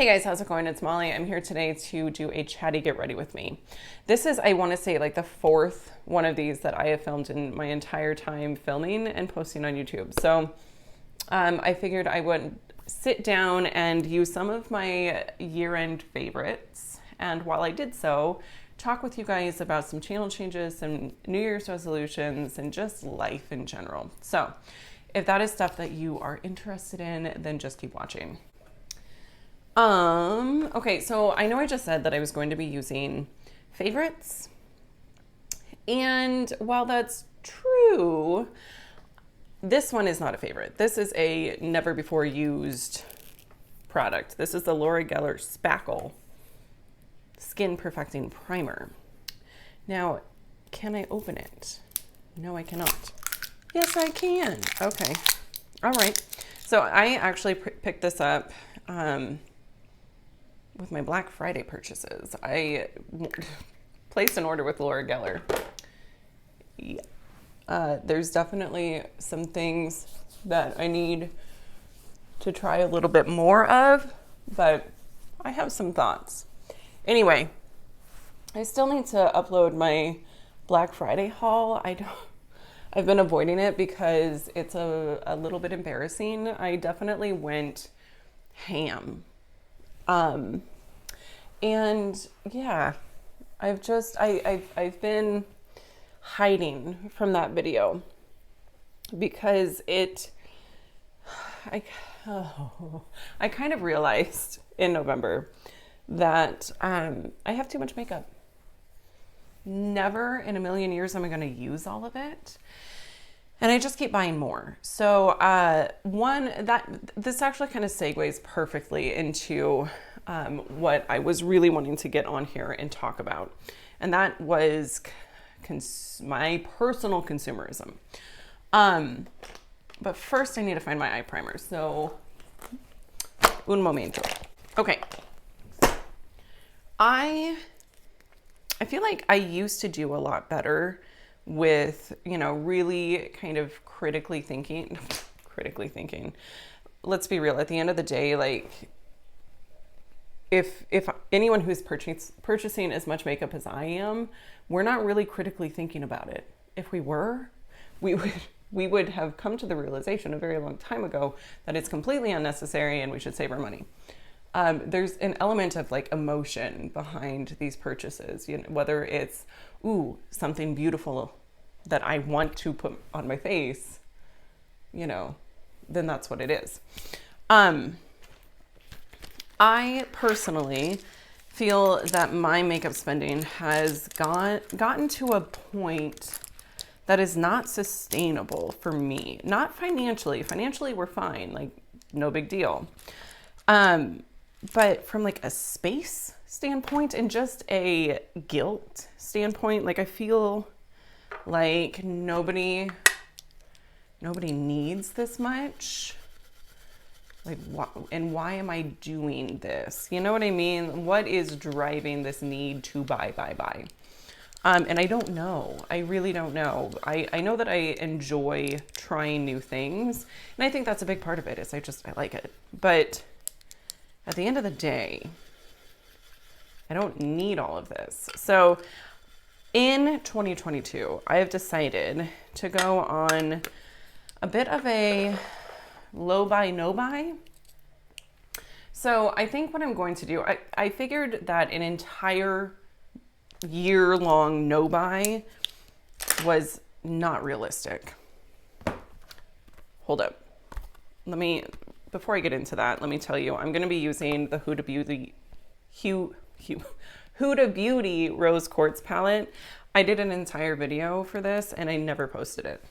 Hey guys, how's it going? It's Molly. I'm here today to do a chatty get ready with me. This is, I want to say, like the fourth one of these that I have filmed in my entire time filming and posting on YouTube. So I figured I would sit down and use some of my year-end favorites. And while I did so, talk with you guys about some channel changes, some New Year's resolutions, and just life in general. So if that is stuff that you are interested in, then just keep watching. Okay, so I know I just said that I was going to be using favorites. And while that's true, this one is not a favorite. This is a never before used product. This is the Laura Geller Spackle Skin Perfecting Primer. Now, can I open it? No, I cannot. Yes, I can. Okay. All right. So I actually picked this up, with my Black Friday purchases. I placed an order with Laura Geller. Yeah. There's definitely some things that I need to try a little bit more of, but I have some thoughts. Anyway, I still need to upload my Black Friday haul. I've been avoiding it because it's a little bit embarrassing. I definitely went ham. And yeah, I've been hiding from that video because I kind of realized in November that, I have too much makeup. Never in a million years am I going to use all of it. And I just keep buying more. So this actually kind of segues perfectly into what I was really wanting to get on here and talk about. And that was my personal consumerism. But first I need to find my eye primer. So, un momento. Okay. I feel like I used to do a lot better with, really kind of critically thinking. Let's be real. At the end of the day, like, if anyone who's purchasing as much makeup as I am, we're not really critically thinking about it. If we were, we would have come to the realization a very long time ago that it's completely unnecessary and we should save our money. There's an element of like emotion behind these purchases, whether it's, something beautiful that I want to put on my face, then that's what it is. I personally feel that my makeup spending has gotten to a point that is not sustainable for me. Not financially. Financially, we're fine. Like, no big deal. But from like a space standpoint and just a guilt standpoint, like I feel like nobody needs this much. Like, and why am I doing this? You know what I mean? What is driving this need to buy? And I don't know. I really don't know. I know that I enjoy trying new things. And I think that's a big part of it is I like it. But at the end of the day, I don't need all of this. So in 2022, I have decided to go on a bit of a low buy, no buy. So I think what I'm going to do, I figured that an entire year-long no buy was not realistic. Hold up. Before I get into that, let me tell you, I'm going to be using the Huda Beauty Rose Quartz palette. I did an entire video for this and I never posted it.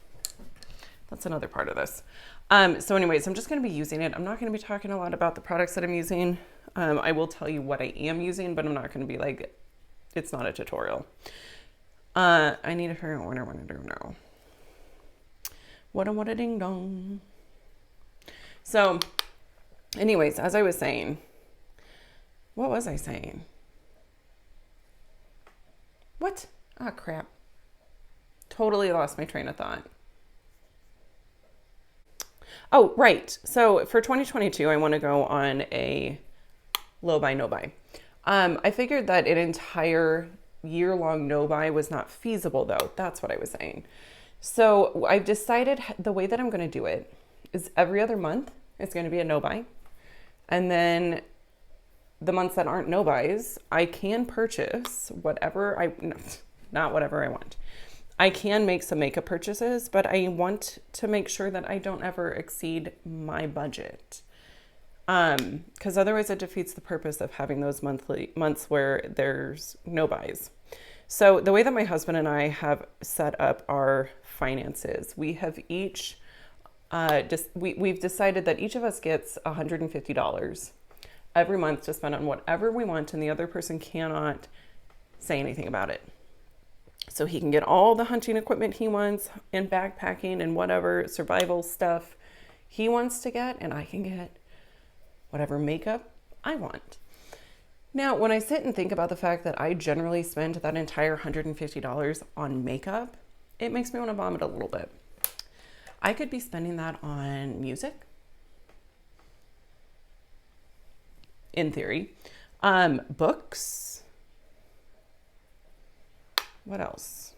That's another part of this. So anyways, I'm just going to be using it. I'm not going to be talking a lot about the products that I'm using. I will tell you what I am using, but I'm not going to be like, it's not a tutorial. I need to figure out what I want to do now. What a ding dong. So anyways, as I was saying, what was I saying? What? Ah, crap. Totally lost my train of thought. Oh, right. So for 2022, I want to go on a low buy, no buy. I figured that an entire year-long no buy was not feasible though. That's what I was saying. So I've decided the way that I'm going to do it is every other month it's going to be a no buy. And then the months that aren't no buys, I can purchase not whatever I want. I can make some makeup purchases, but I want to make sure that I don't ever exceed my budget. Because otherwise it defeats the purpose of having those months where there's no buys. So the way that my husband and I have set up our finances, we have each we've decided that each of us gets $150 every month to spend on whatever we want, and the other person cannot say anything about it. So he can get all the hunting equipment he wants and backpacking and whatever survival stuff he wants to get, and I can get whatever makeup I want. Now, when I sit and think about the fact that I generally spend that entire $150 on makeup, it makes me want to vomit a little bit. I could be spending that on music, in theory, books. What else?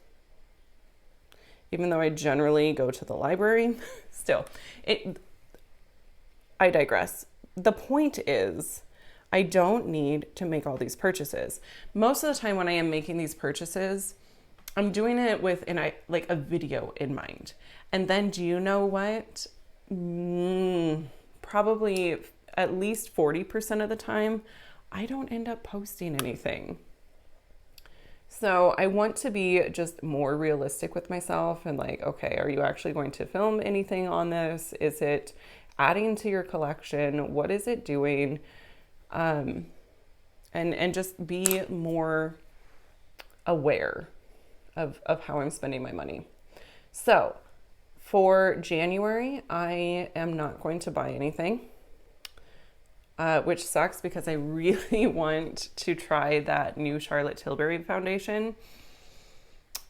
Even though I generally go to the library, still, I digress. The point is, I don't need to make all these purchases. Most of the time when I am making these purchases, I'm doing it with a video in mind. And then do you know what? Probably at least 40% of the time, I don't end up posting anything. So I want to be just more realistic with myself and okay, are you actually going to film anything on this? Is it adding to your collection? What is it doing? And just be more aware of how I'm spending my money. So for January, I am not going to buy anything, which sucks because I really want to try that new Charlotte Tilbury foundation.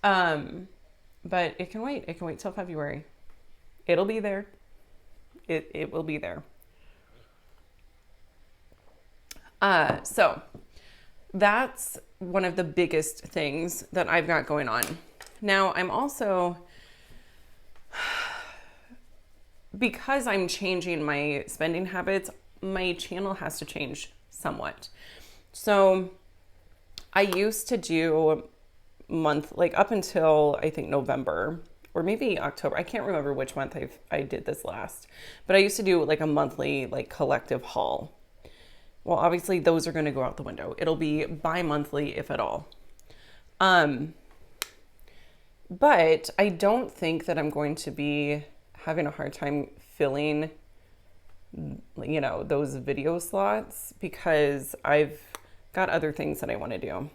But it can wait. It can wait till February. It'll be there. It will be there. So that's one of the biggest things that I've got going on. Now, I'm also, because I'm changing my spending habits, my channel has to change somewhat. So I used to do up until I think November or maybe October. I can't remember which month I did this last, but I used to do a monthly collective haul. Well, obviously those are going to go out the window. It'll be bi-monthly, if at all. But I don't think that I'm going to be having a hard time filling, those video slots because I've got other things that I want to do.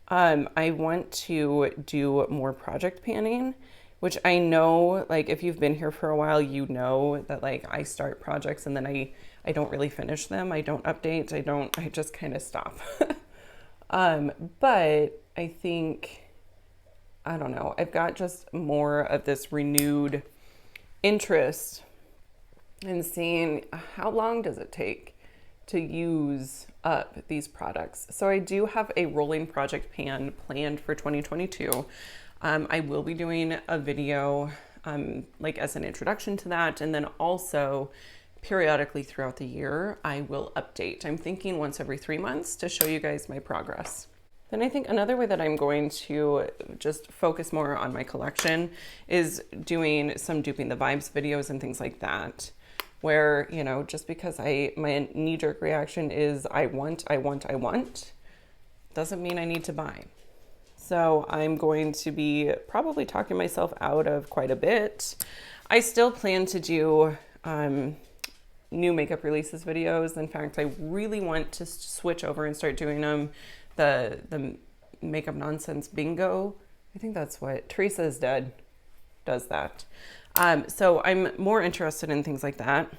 I want to do more project panning, which I know, if you've been here for a while, you know that I start projects and then I don't really finish them. I don't update. I just kind of stop. But I think, I don't know, I've got just more of this renewed interest in seeing how long does it take to use up these products. So I do have a rolling project pan planned for 2022. I will be doing a video as an introduction to that, and then also periodically throughout the year, I will update. I'm thinking once every 3 months to show you guys my progress. Then I think another way that I'm going to just focus more on my collection is doing some duping the vibes videos and things like that, where, just because my knee-jerk reaction is I want, doesn't mean I need to buy. So I'm going to be probably talking myself out of quite a bit. I still plan to do new makeup releases videos. In fact, I really want to switch over and start doing them. The makeup nonsense bingo. I think that's what Teresa is Dead does that. So I'm more interested in things like that.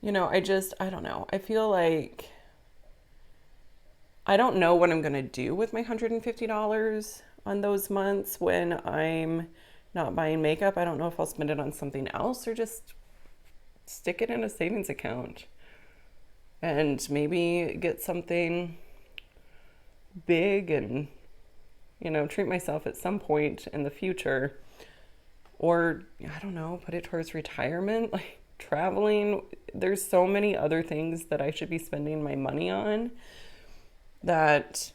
I don't know. I feel like I don't know what I'm going to do with my $150 on those months when I'm not buying makeup. I don't know if I'll spend it on something else or just stick it in a savings account and maybe get something big and, you know, treat myself at some point in the future. Or, I don't know, put it towards retirement, like traveling. There's so many other things that I should be spending my money on that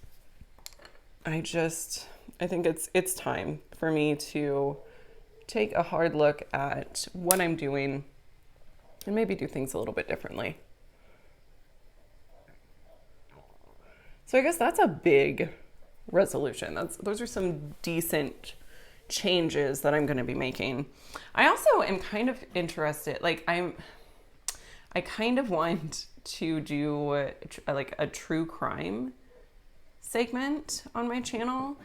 I think it's time for me to take a hard look at what I'm doing and maybe do things a little bit differently. So I guess that's a big resolution. Those are some decent changes that I'm going to be making. I also am kind of interested, like I kind of want to do like a true crime segment on my channel.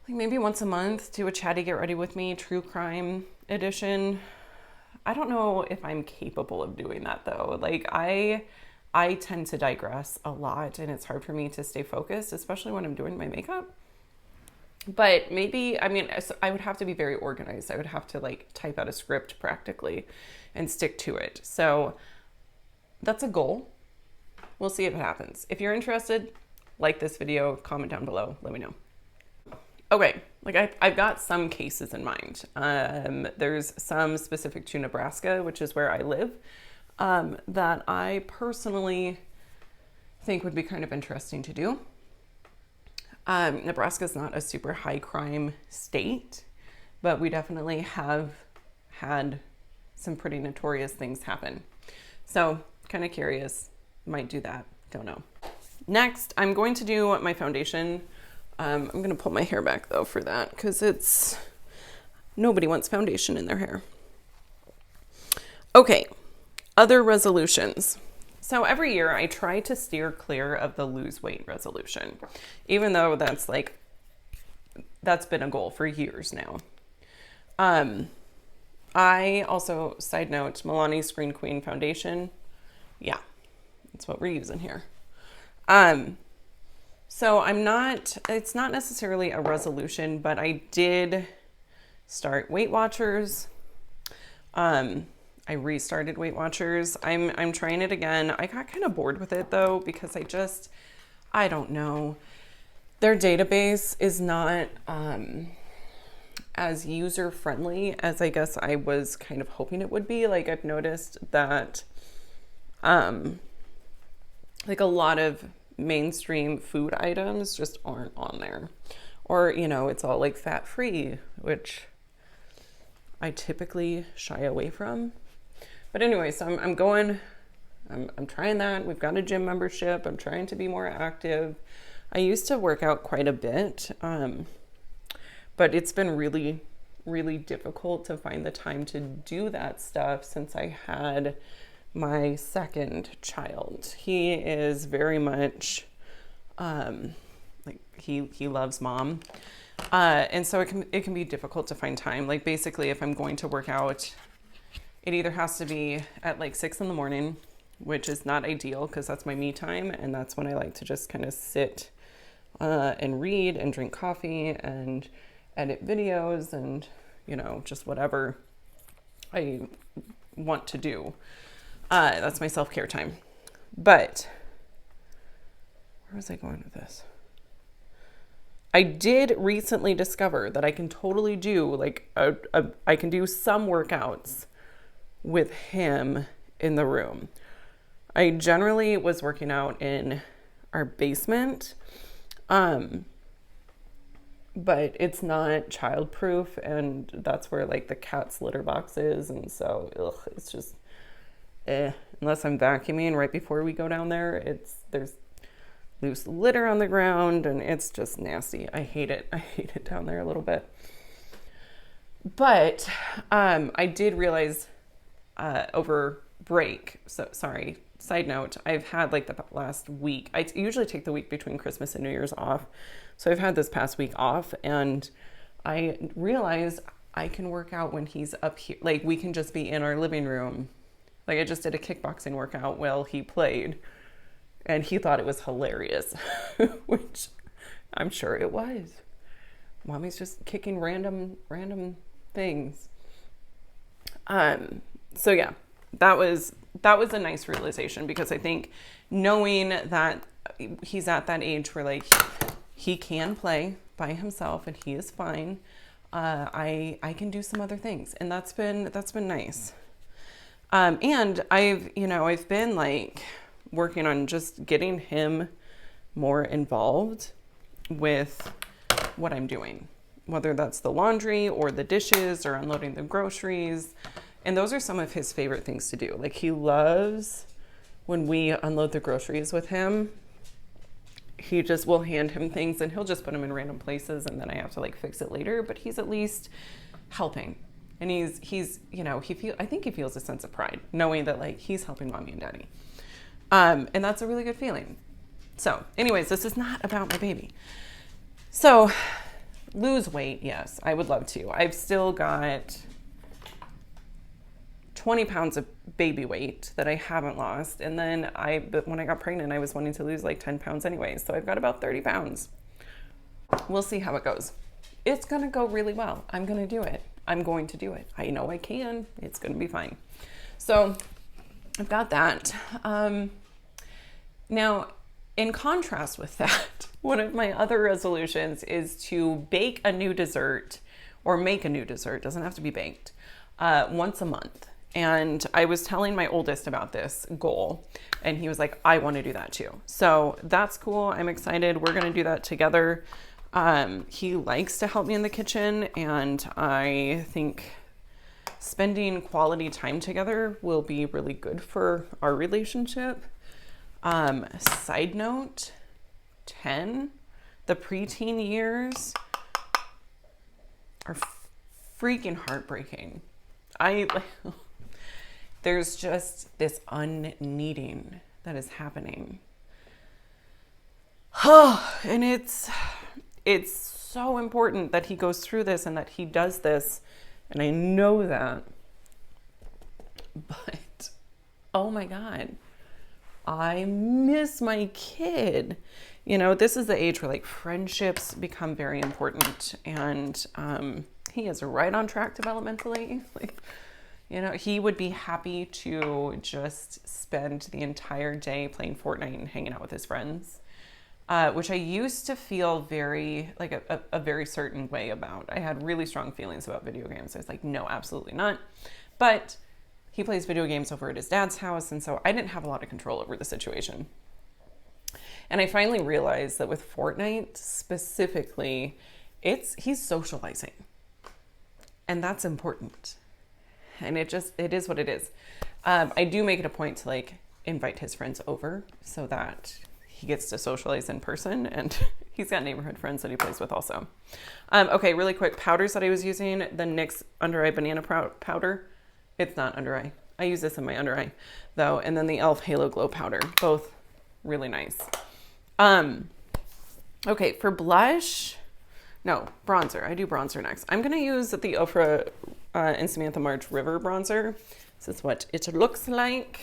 Like maybe once a month, do a chatty get ready with me true crime edition. I don't know if I'm capable of doing that though. Like I tend to digress a lot and it's hard for me to stay focused, especially when I'm doing my makeup. But maybe, I mean, I would have to be very organized. I would have to like type out a script practically and stick to it. So that's a goal. We'll see if it happens. If you're interested, like this video, comment down below, let me know. Okay, like I've got some cases in mind. There's some specific to Nebraska, which is where I live, that I personally think would be kind of interesting to do. Nebraska is not a super high crime state, but we definitely have had some pretty notorious things happen. So kind of curious, might do that, don't know. Next, I'm going to do my foundation. I'm going to pull my hair back though for that because nobody wants foundation in their hair. Okay, other resolutions. So every year I try to steer clear of the lose weight resolution, even though that's been a goal for years now. I also, side note, Milani Screen Queen foundation. Yeah, that's what we're using here. So it's not necessarily a resolution, but I did start Weight Watchers. I restarted Weight Watchers. I'm trying it again. I got kind of bored with it though, because I don't know. Their database is not as user friendly as I guess I was kind of hoping it would be. Like I've noticed that like a lot of mainstream food items just aren't on there. Or, you know, it's all like fat free, which I typically shy away from. But anyway, so I'm trying that. We've got a gym membership. I'm trying to be more active. I used to work out quite a bit, but it's been really, really difficult to find the time to do that stuff since I had my second child. He is very much, like he loves mom. And so it can be difficult to find time. Like basically if I'm going to work out, it either has to be at like 6 a.m, which is not ideal because that's my me time. And that's when I like to just kind of sit and read and drink coffee and edit videos and, you know, just whatever I want to do. That's my self-care time. But where was I going with this? I did recently discover that I can totally do like I can do some workouts with him in the room. I generally was working out in our basement, but it's not childproof, and that's where like the cat's litter box is, and so it's just unless I'm vacuuming right before we go down there, there's loose litter on the ground and it's just nasty. I hate it down there a little bit. But I did realize over break, so sorry, side note, I've had like the last week, I usually take the week between Christmas and New Year's off, so I've had this past week off, and I realized I can work out when he's up here. Like we can just be in our living room. Like I just did a kickboxing workout while he played, and he thought it was hilarious, which I'm sure it was. Mommy's just kicking random things. So yeah, that was a nice realization, because I think knowing that he's at that age where like he can play by himself and he is fine, I can do some other things, and that's been nice. And I've been like working on just getting him more involved with what I'm doing, whether that's the laundry or the dishes or unloading the groceries. And those are some of his favorite things to do. Like, he loves when we unload the groceries with him. He just will hand him things and he'll just put them in random places, and then I have to like fix it later, but he's at least helping. And I think he feels a sense of pride knowing that like he's helping mommy and daddy. And that's a really good feeling. So anyways, this is not about my baby. So lose weight. Yes, I would love to. I've still got 20 pounds of baby weight that I haven't lost. And then but when I got pregnant, I was wanting to lose like 10 pounds anyway. So I've got about 30 pounds. We'll see how it goes. It's going to go really well. I'm going to do it. I'm going to do it. I know I can. It's going to be fine. So I've got that. Now, in contrast with that, one of my other resolutions is to bake a new dessert, or make a new dessert. It doesn't have to be baked, once a month. And I was telling my oldest about this goal, and he was like, I want to do that too. So that's cool. I'm excited. We're going to do that together. He likes to help me in the kitchen, and I think spending quality time together will be really good for our relationship. Side note, 10, the preteen years are freaking heartbreaking. There's just this unneeding that is happening. And it's so important that he goes through this and that he does this. And I know that. But, oh my God, I miss my kid. This is the age where like friendships become very important. And he is right on track developmentally. He would be happy to just spend the entire day playing Fortnite and hanging out with his friends, which I used to feel very, like a very certain way about. I had really strong feelings about video games. I was like, no, absolutely not. But he plays video games over at his dad's house, and so I didn't have a lot of control over the situation. And I finally realized that with Fortnite specifically, he's socializing. And that's important. And it is what it is. I do make it a point to like invite his friends over so that he gets to socialize in person, and he's got neighborhood friends that he plays with also. Okay, really quick, powders that I was using, the NYX Under Eye Banana Powder. It's not under eye. I use this in my under eye though. And then the e.l.f. Halo Glow Powder, both really nice. Okay, for blush, no, bronzer. I do bronzer next. I'm going to use the Ofra and Samantha March River bronzer. This is what it looks like.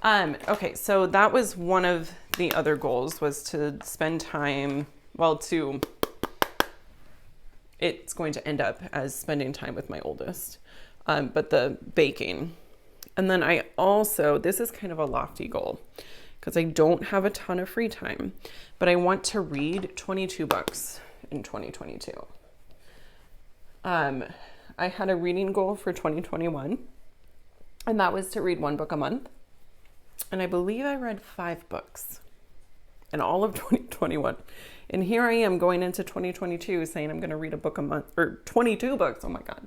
Okay, so that was one of the other goals, was to spend time, it's going to end up as spending time with my oldest, but the baking. And then I also, this is kind of a lofty goal because I don't have a ton of free time, but I want to read 22 books in 2022. I had a reading goal for 2021, and that was to read one book a month. And I believe I read 5 books in all of 2021. And here I am going into 2022 saying I'm going to read a book a month, or 22 books. Oh my God.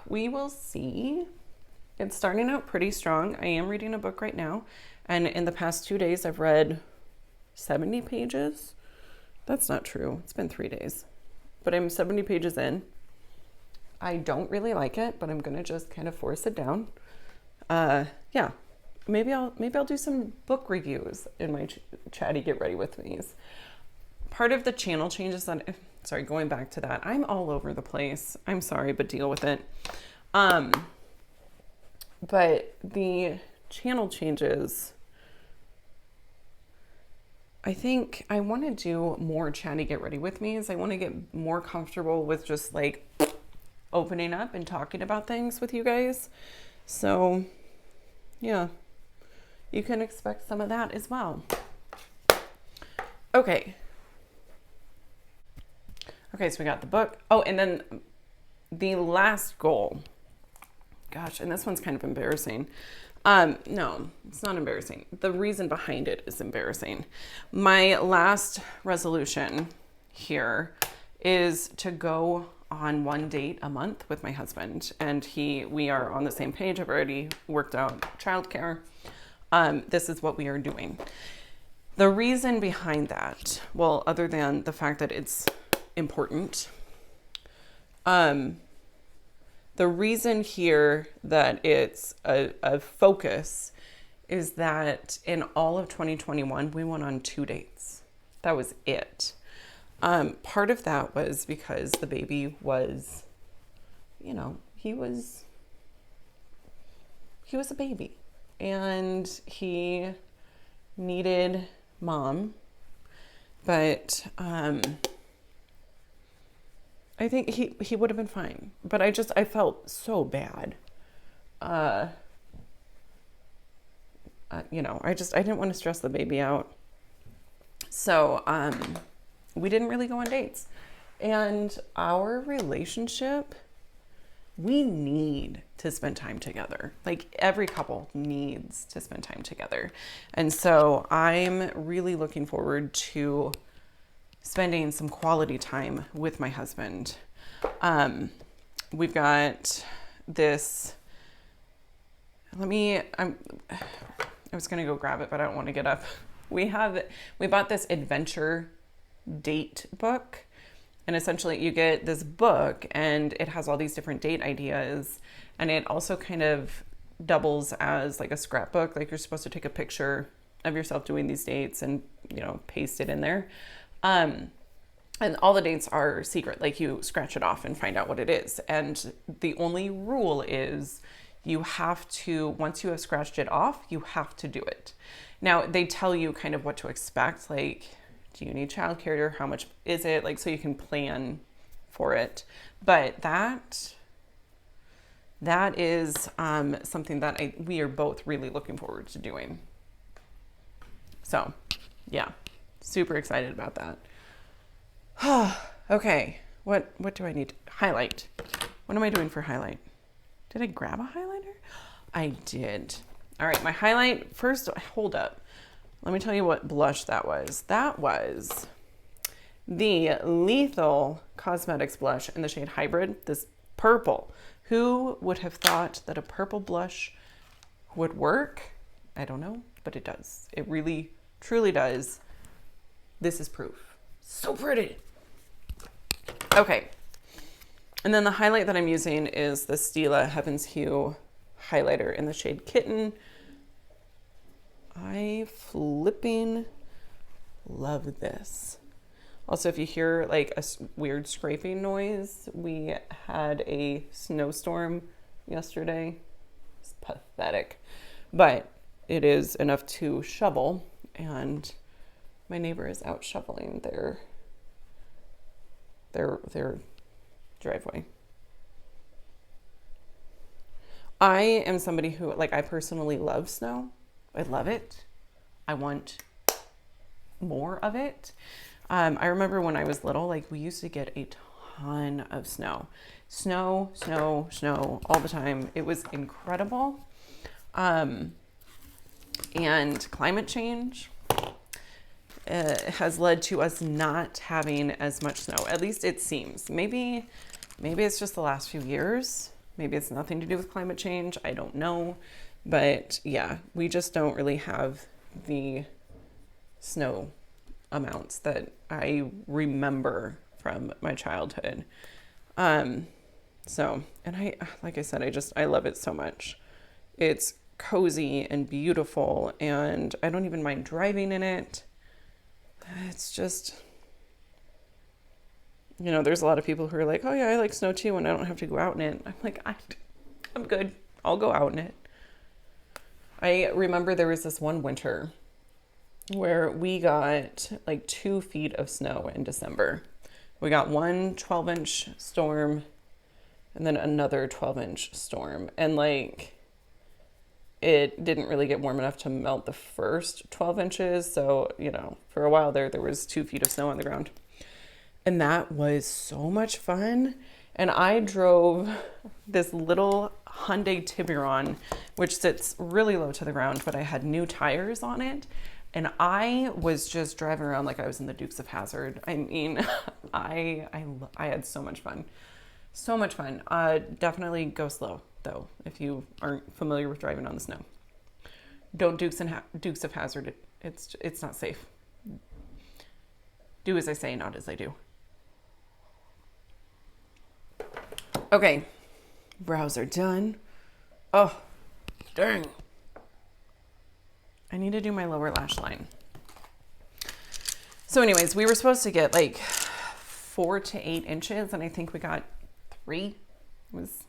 We will see. It's starting out pretty strong. I am reading a book right now. And in the past 2 days, I've read 70 pages. That's not true. It's been 3 days. But I'm 70 pages in. I don't really like it, but I'm going to just kind of force it down. Yeah, maybe I'll do some book reviews in my chatty get ready with me's. Part of the channel changes that, sorry, going back to that, I'm all over the place. I'm sorry, but deal with it. But the channel changes I think I want to do more chatty get ready with me's. I want to get more comfortable with just like opening up and talking about things with you guys. So yeah, you can expect some of that as well. Okay. Okay, so we got the book. Oh, and then the last goal. Gosh, and this one's kind of embarrassing. No, it's not embarrassing. The reason behind it is embarrassing. My last resolution here is to go on one date a month with my husband, and we are on the same page. I've already worked out childcare. This is what we are doing. The reason behind that, well, other than the fact that it's important, the reason here that it's a focus is that in all of 2021, we went on 2 dates. That was it. Part of that was because the baby was, you know, he was a baby and he needed mom, but I think he would have been fine, but I felt so bad. You know, I didn't want to stress the baby out. So, we didn't really go on dates. And our relationship, we need to spend time together. Like every couple needs to spend time together. And so I'm really looking forward to spending some quality time with my husband. We've got this, I was going to go grab it, but I don't want to get up. We bought this adventure date book, and essentially you get this book and it has all these different date ideas, and it also kind of doubles as like a scrapbook. Like you're supposed to take a picture of yourself doing these dates and, you know, paste it in there. And all the dates are secret. Like you scratch it off and find out what it is. And the only rule is you have to, once you have scratched it off, you have to do it. Now they tell you kind of what to expect. Like, do you need childcare? How much is it? Like, so you can plan for it. But that is something that we are both really looking forward to doing. So yeah, super excited about that. Okay, what do I need to highlight? What am I doing for highlight? Did I grab a highlighter? I did. All right, my highlight, first, hold up. Let me tell you what blush that was. That was the Lethal Cosmetics blush in the shade Hybrid, this purple. Who would have thought that a purple blush would work? I don't know, but it does. It really, truly does. This is proof. So pretty. Okay. And then the highlight that I'm using is the Stila Heaven's Hue highlighter in the shade Kitten. I flipping love this. Also, if you hear like a weird scraping noise, we had a snowstorm yesterday. It's pathetic, but it is enough to shovel, and my neighbor is out shoveling their driveway. I am somebody who, like, I personally love snow. I love it. I want more of it. I remember when I was little, like, we used to get a ton of snow. Snow all the time. It was incredible. And climate change has led to us not having as much snow. At least it seems. Maybe it's just the last few years. Maybe it's nothing to do with climate change. I don't know. But yeah, we just don't really have the snow amounts that I remember from my childhood. So, and like I said, I love it so much. It's cozy and beautiful, and I don't even mind driving in it. It's just, you know, there's a lot of people who are like, oh yeah, I like snow too, and I don't have to go out in it. I'm like, I'm good. I'll go out in it. I remember there was this one winter where we got like 2 feet of snow in December. We got one 12-inch storm and then another 12-inch storm. And like, it didn't really get warm enough to melt the first 12 inches. So, you know, for a while there was 2 feet of snow on the ground. And that was so much fun. And I drove this little Hyundai Tiburon, which sits really low to the ground, but I had new tires on it. And I was just driving around like I was in the Dukes of Hazzard. I mean, I had so much fun. So much fun. Definitely go slow, though, if you aren't familiar with driving on the snow. Don't Dukes of Hazzard. It's not safe. Do as I say, not as I do. Okay, brows are done. Oh, dang. I need to do my lower lash line. So anyways, we were supposed to get like 4 to 8 inches, and I think we got 3. It was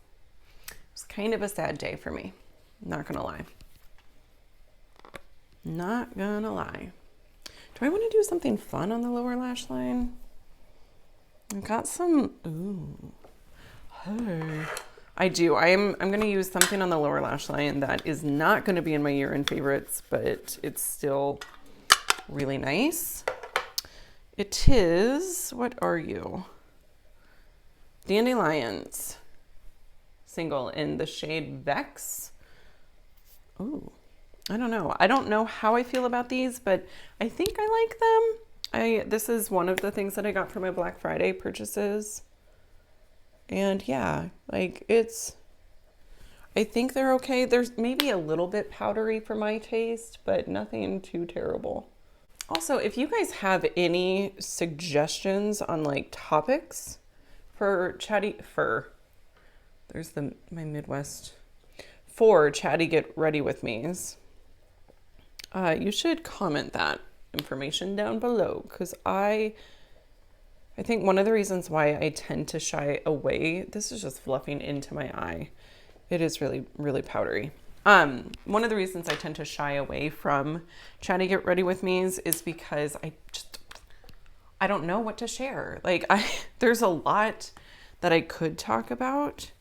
kind of a sad day for me. Not gonna lie. Not gonna lie. Do I want to do something fun on the lower lash line? I've got some, ooh. Hey. I do. I'm going to use something on the lower lash line that is not going to be in my year-end favorites, but it's still really nice. It is, what are you? Dandelions single in the shade Vex. Ooh, I don't know. I don't know how I feel about these, but I think I like them. This is one of the things that I got for my Black Friday purchases. And yeah, like I think they're okay. There's maybe a little bit powdery for my taste, but nothing too terrible. Also, if you guys have any suggestions on like topics for my Midwest, for chatty get ready with me's, you should comment that information down below, because I think one of the reasons why I tend to shy away, this is just fluffing into my eye. It is really, really powdery. One of the reasons I tend to shy away from chatty get ready with me's is because I don't know what to share. Like there's a lot that I could talk about,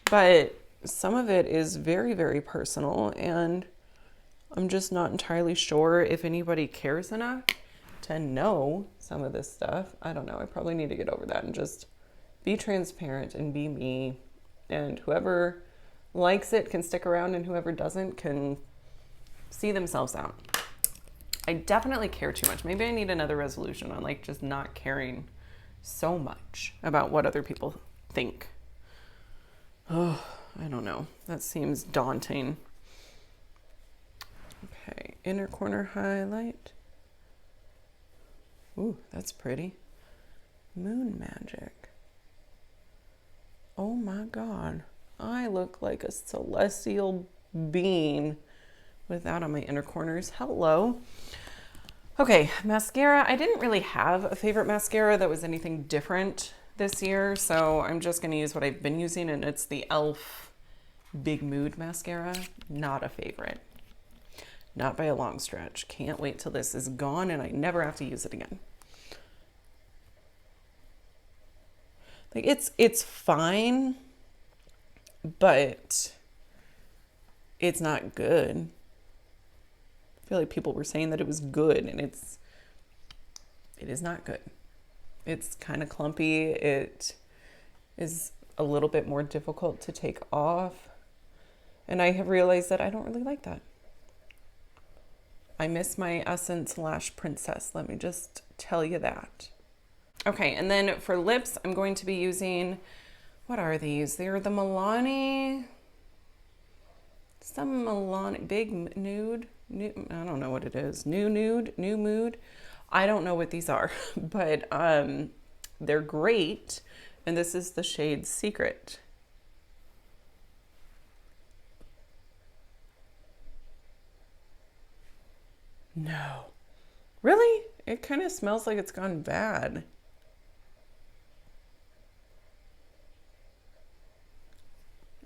but some of it is very, very personal, and I'm just not entirely sure if anybody cares enough to know some of this stuff. I don't know. I probably need to get over that and just be transparent and be me. And whoever likes it can stick around, and whoever doesn't can see themselves out. I definitely care too much. Maybe I need another resolution on like just not caring so much about what other people think. Oh, I don't know. That seems daunting. Okay, inner corner highlight. Ooh, that's pretty. Moon magic. Oh my God. I look like a celestial being with that on my inner corners. Hello. Okay, mascara. I didn't really have a favorite mascara that was anything different this year, so I'm just going to use what I've been using, and it's the e.l.f. Big Mood Mascara. Not a favorite. Not by a long stretch. Can't wait till this is gone and I never have to use it again. Like it's fine, but it's not good. I feel like people were saying that it was good, and it is not good. It's kind of clumpy. It is a little bit more difficult to take off. And I have realized that I don't really like that. I miss my Essence Lash Princess. Let me just tell you that. Okay, and then for lips, I'm going to be using, what are these? They're the Milani, some Milani, Big Nude, I don't know what it is. New Mood. I don't know what these are, but they're great. And this is the shade Secret. No. Really? It kind of smells like it's gone bad.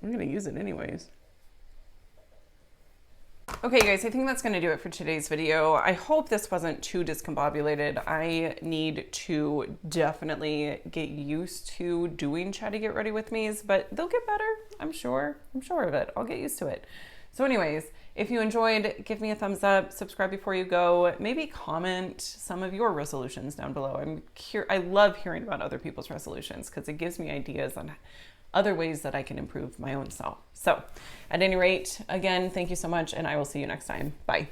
I'm going to use it anyways. Okay, guys, I think that's going to do it for today's video. I hope this wasn't too discombobulated. I need to definitely get used to doing chatty get ready with me's, but they'll get better. I'm sure of it. I'll get used to it. So anyways, if you enjoyed, give me a thumbs up, subscribe before you go, maybe comment some of your resolutions down below. I love hearing about other people's resolutions because it gives me ideas on other ways that I can improve my own self. So at any rate, again, thank you so much, and I will see you next time. Bye.